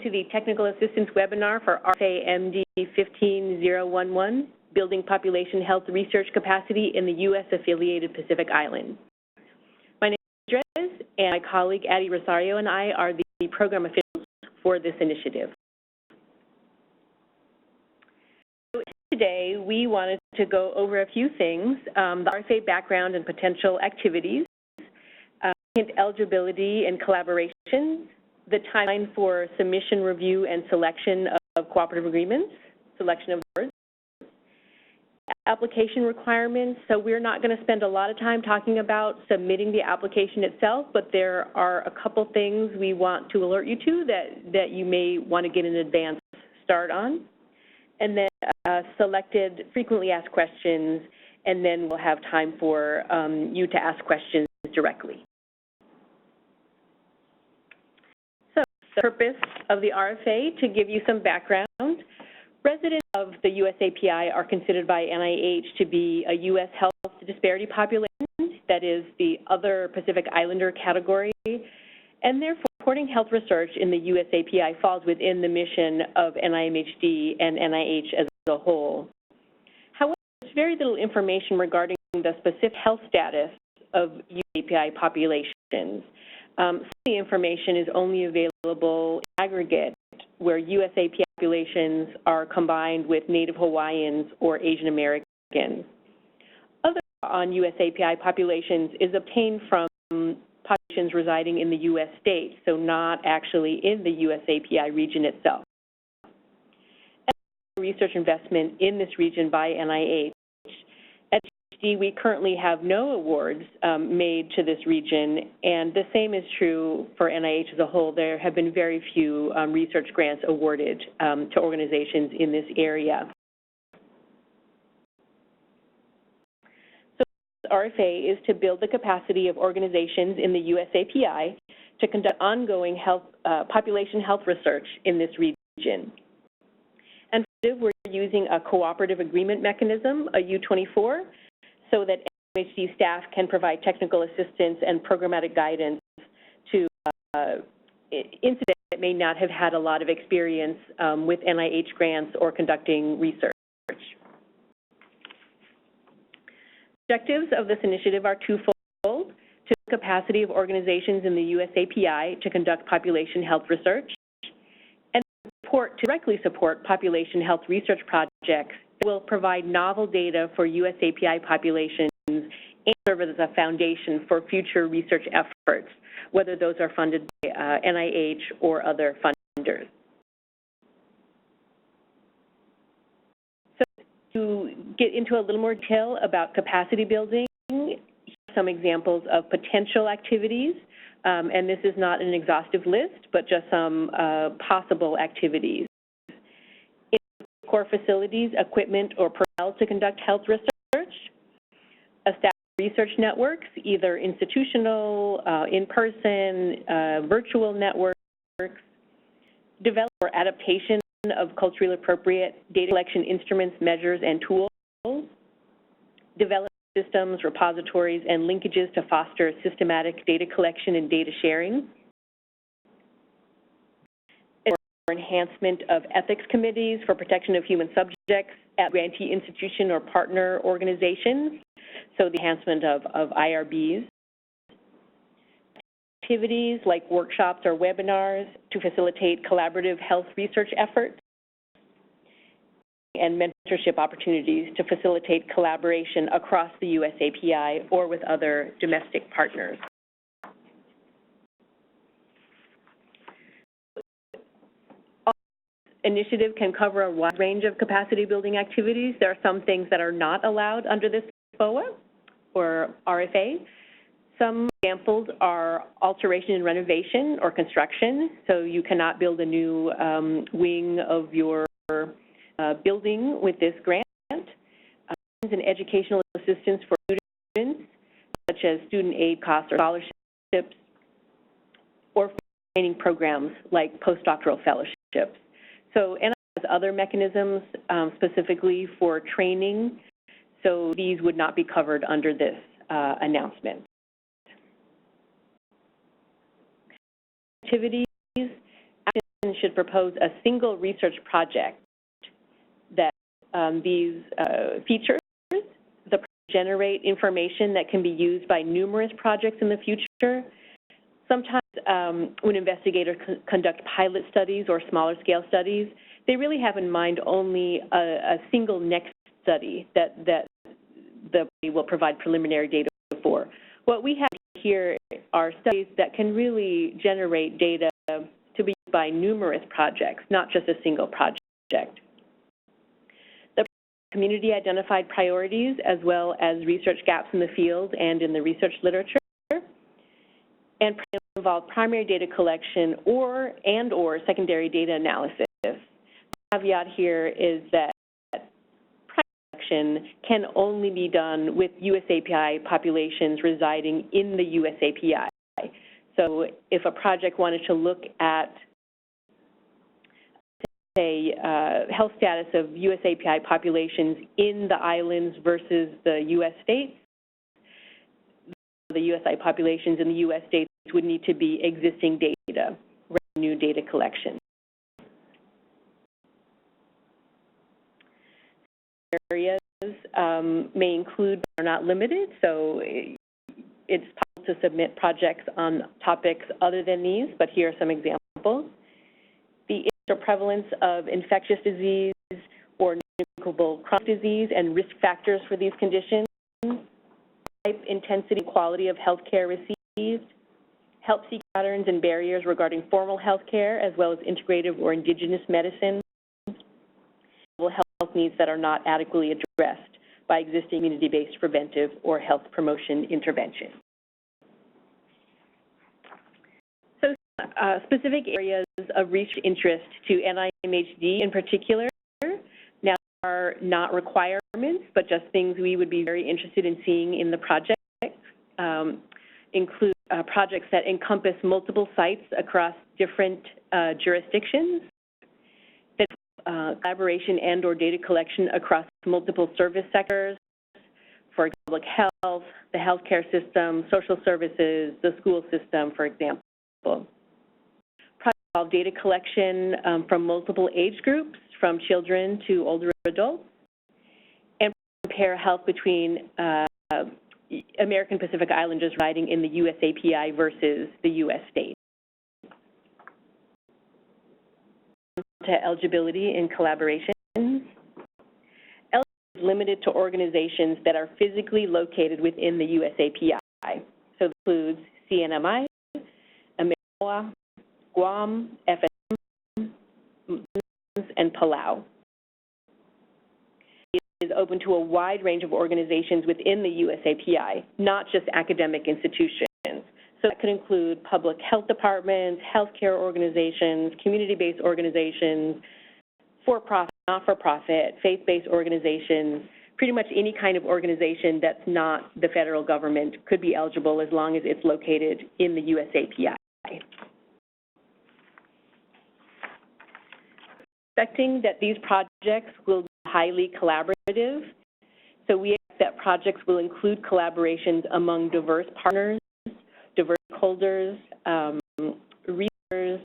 To the Technical Assistance webinar for RFA-MD-15-011, Building Population Health Research Capacity in the U.S. Affiliated Pacific Islands. My name is Andres, and my colleague Addie Rosario and I are the program officials for this initiative. So today, we wanted to go over a few things, the RFA background and potential activities, eligibility and collaboration, the timeline for submission, review, and selection of cooperative agreements, selection of boards, application requirements. So we're not going to spend a lot of time talking about submitting the application itself, but there are a couple things we want to alert you to that you may want to get an advance start on. And then selected frequently asked questions, and then we'll have time for you to ask questions directly. The purpose of the RFA, to give you some background, residents of the USAPI are considered by NIH to be a U.S. health disparity population, that is the other Pacific Islander category, and therefore supporting health research in the USAPI falls within the mission of NIHD and NIH as a whole. However, there's very little information regarding the specific health status of USAPI populations. Some of the information is only available in aggregate, where USAPI populations are combined with Native Hawaiians or Asian Americans. Other on USAPI populations is obtained from populations residing in the U.S. states, so not actually in the USAPI region itself. And research investment in this region by NIH. We currently have no awards made to this region, and the same is true for NIH as a whole. There have been very few research grants awarded to organizations in this area. So RFA is to build the capacity of organizations in the USAPI to conduct ongoing population health research in this region. And we're using a cooperative agreement mechanism, a U24, so that NIHD staff can provide technical assistance and programmatic guidance to institutes that may not have had a lot of experience with NIH grants or conducting research. Objectives of this initiative are twofold: to the capacity of organizations in the USAPI to conduct population health research, and to directly support population health research projects will provide novel data for USAPI populations and serve as a foundation for future research efforts, whether those are funded by NIH or other funders. So to get into a little more detail about capacity building, here are some examples of potential activities, and this is not an exhaustive list, but just some possible activities. Core facilities, equipment, or personnel to conduct health research, establish research networks, either institutional, in-person, virtual networks, develop or adaptation of culturally appropriate data collection instruments, measures, and tools, develop systems, repositories, and linkages to foster systematic data collection and data sharing, enhancement of ethics committees for protection of human subjects at grantee institution or partner organizations, so the enhancement of IRBs. Activities like workshops or webinars to facilitate collaborative health research efforts, and mentorship opportunities to facilitate collaboration across the USAPI or with other domestic partners. Initiative can cover a wide range of capacity building activities. There are some things that are not allowed under this FOA or RFA. Some examples are alteration and renovation or construction. So you cannot build a new wing of your building with this grant. And educational assistance for students, such as student aid costs or scholarships, or training programs like postdoctoral fellowships. So NIH has other mechanisms specifically for training, so these would not be covered under this announcement. Activities, actions should propose a single research project that these features the generate information that can be used by numerous projects in the future. Sometimes when investigators conduct pilot studies or smaller scale studies, they really have in mind only a single next study that they will provide preliminary data for. What we have here are studies that can really generate data to be used by numerous projects, not just a single project. The community identified priorities as well as research gaps in the field and in the research literature, and involve primary data collection or secondary data analysis. The caveat here is that can only be done with USAPI populations residing in the USAPI. So if a project wanted to look at, say, health status of USAPI populations in the islands versus the U.S. states, the USI populations in the U.S. states would need to be existing data, new data collection. Areas may include but are not limited, so it's possible to submit projects on topics other than these, but here are some examples. The prevalence of infectious disease or non-communicable chronic disease and risk factors for these conditions, type, intensity, quality of health care received, health seeking patterns and barriers regarding formal health care as well as integrative or indigenous medicine, health needs that are not adequately addressed by existing community-based preventive or health promotion intervention. So specific areas of research interest to NIHD in particular now are not requirements, but just things we would be very interested in seeing in the project. Include projects that encompass multiple sites across different jurisdictions, collaboration and or data collection across multiple service sectors, for example, public health, the healthcare system, social services, the school system, for example. Projects involve data collection from multiple age groups, from children to older adults, and compare health between American Pacific Islanders residing in the USAPI versus the U.S. states. To eligibility and collaboration. Eligibility is limited to organizations that are physically located within the USAPI. So it includes CNMI, America, Guam, FSM, and Palau. It is open to a wide range of organizations within the USAPI, not just academic institutions. So that could include public health departments, healthcare organizations, community-based organizations, for-profit, not-for-profit, faith-based organizations. Pretty much any kind of organization that's not the federal government could be eligible as long as it's located in the USAPI. Expecting that these projects will be highly collaborative, so we expect that projects will include collaborations among diverse partners, diverse holders, researchers,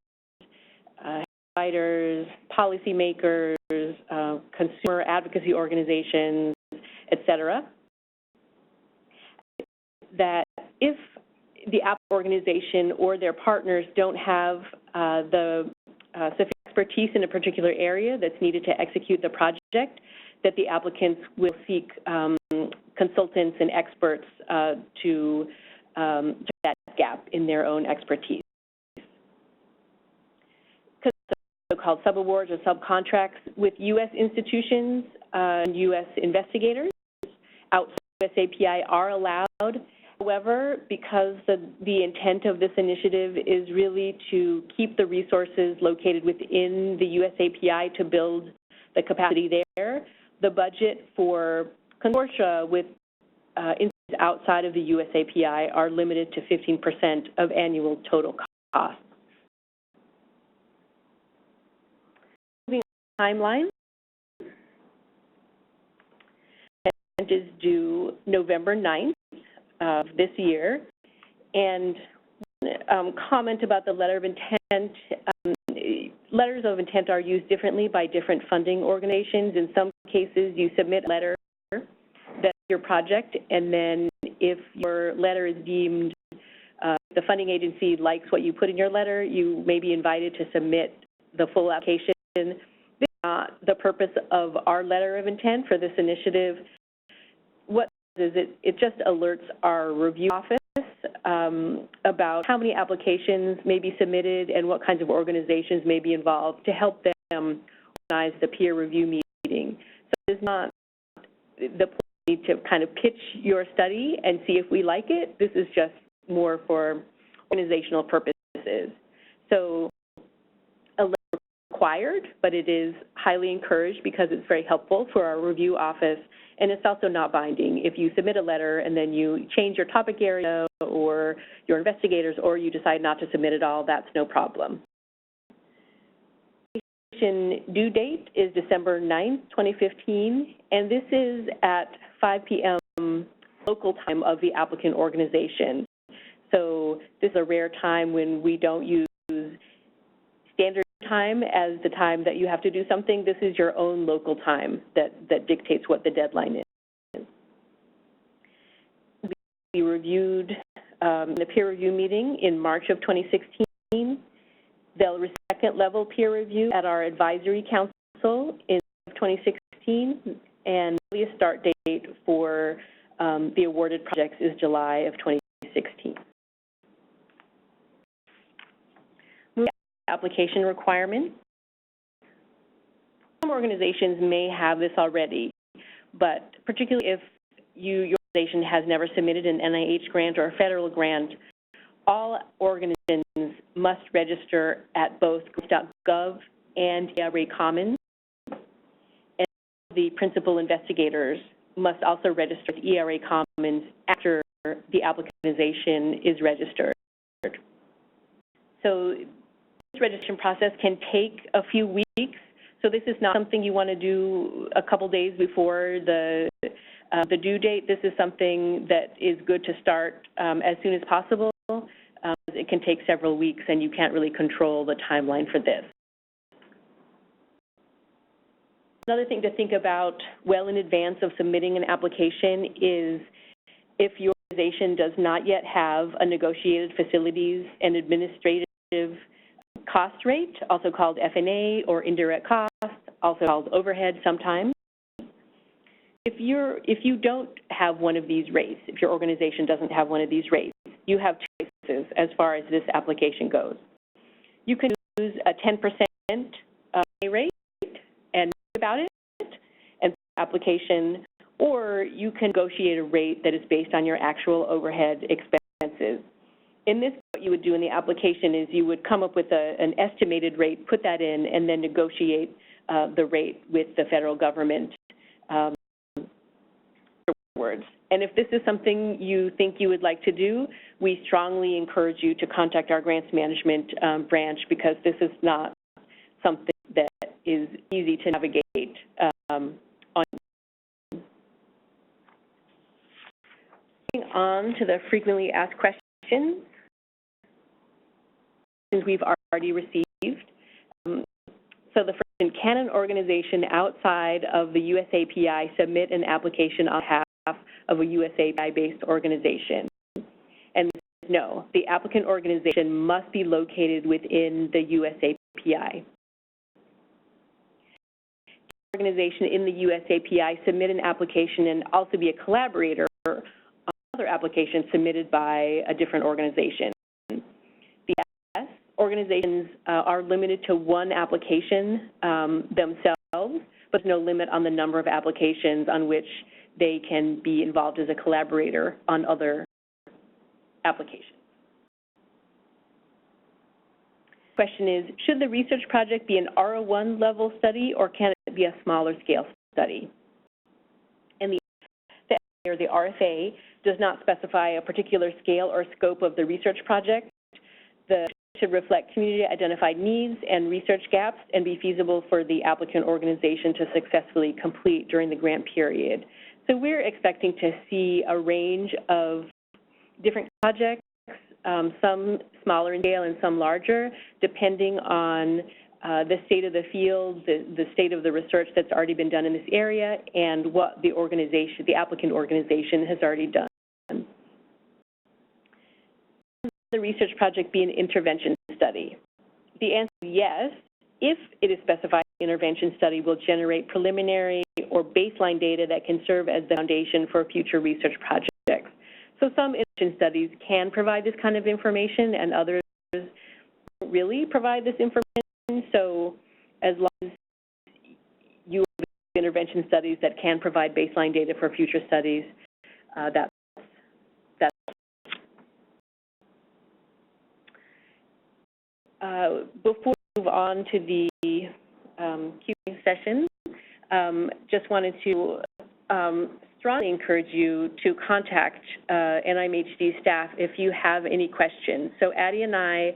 providers, policymakers, consumer advocacy organizations, etc. That if the Apple organization or their partners don't have the sufficient expertise in a particular area that's needed to execute the project, that the applicants will seek consultants and experts to that gap in their own expertise. So-called subawards or subcontracts with U.S. institutions and U.S. investigators outside USAPI are allowed. However, because the intent of this initiative is really to keep the resources located within the USAPI to build the capacity there, the budget for consortia with institutions outside of the USAPI are limited to 15% of annual total costs. Moving on timeline. It is due November 9th of this year, and comment about the letter of intent. letters of intent are used differently by different funding organizations. In some cases, you submit a letter that's your project, and then if your letter is deemed, the funding agency likes what you put in your letter, you may be invited to submit the full application. This is not the purpose of our letter of intent for this initiative. What it does is it just alerts our review office about how many applications may be submitted and what kinds of organizations may be involved to help them organize the peer review meeting. So it is not the point to kind of pitch your study and see if we like it. This is just more for organizational purposes. So a letter is required, but it is highly encouraged because it's very helpful for our review office, and it's also not binding. If you submit a letter and then you change your topic area or your investigators, or you decide not to submit at all, that's no problem. Due date is December 9th, 2015, and this is at 5 p.m. local time of the applicant organization. So this is a rare time when we don't use standard time as the time that you have to do something. This is your own local time that dictates what the deadline is. We reviewed in the peer review meeting in March of 2016. They'll receive second-level peer review at our advisory council in 2016, and the start date for the awarded projects is July of 2016. Application requirements. Some organizations may have this already, but particularly if your organization has never submitted an NIH grant or a federal grant, all organizations must register at both grants.gov and ERA Commons, and the principal investigators must also register with ERA Commons after the applicant organization is registered. So this registration process can take a few weeks, so this is not something you want to do a couple days before the due date. This is something that is good to start as soon as possible. It can take several weeks, and you can't really control the timeline for this. Another thing to think about well in advance of submitting an application is if your organization does not yet have a negotiated facilities and administrative cost rate, also called F&A or indirect cost, also called overhead sometimes. If you don't have one of these rates, if your organization doesn't have one of these rates, you have choices as far as this application goes. You can use a 10% rate and think about it and application, or you can negotiate a rate that is based on your actual overhead expenses. In this, what you would do in the application is you would come up with an estimated rate, put that in, and then negotiate the rate with the federal government afterwards. And if this is something you think you would like to do, we strongly encourage you to contact our grants management branch, because this is not something that is easy to navigate on. Moving on to the frequently asked questions we've already received. So the first, can an organization outside of the USAPI submit an application on behalf of a USAPI-based organization? And no, the applicant organization must be located within the USAPI. The organization in the USAPI submit an application and also be a collaborator on other applications submitted by a different organization. Organizations are limited to one application themselves, but there's no limit on the number of applications on which they can be involved as a collaborator on other applications. Question is, should the research project be an R01 level study, or can it be a smaller scale study? And the RFA does not specify a particular scale or scope of the research project. The should reflect community-identified needs and research gaps and be feasible for the applicant organization to successfully complete during the grant period. So we're expecting to see a range of different projects, some smaller in scale and some larger, depending on the state of the field, the state of the research that's already been done in this area, and what the organization, the applicant organization, has already done. The research project be an intervention study? The answer is yes, if it is specified the intervention study will generate preliminary or baseline data that can serve as the foundation for future research projects. So some intervention studies can provide this kind of information, and others don't really provide this information. So as long as you have intervention studies that can provide baseline data for future studies, that's before we move on to the Q&A session, just wanted to strongly encourage you to contact NIHD staff if you have any questions. So Addie and I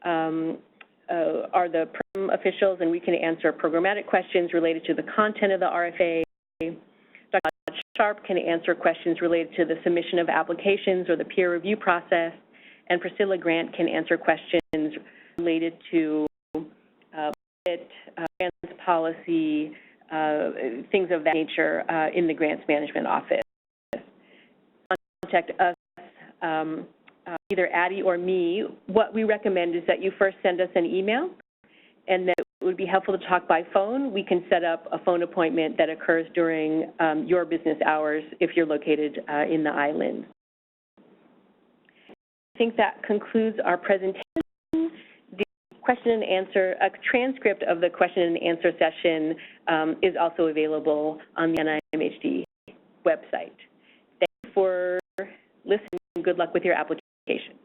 are the program officials, and we can answer programmatic questions related to the content of the RFA. Dr. Sharp can answer questions related to the submission of applications or the peer review process, and Priscilla Grant can answer questions related to grants policy, things of that nature in the grants management office. Contact us, either Addie or me. What we recommend is that you first send us an email, and then it would be helpful to talk by phone. We can set up a phone appointment that occurs during your business hours if you're located in the island. I think that concludes our presentation. Question and answer, a transcript of the question and answer session is also available on the NIHD website. Thank you for listening. Good luck with your application.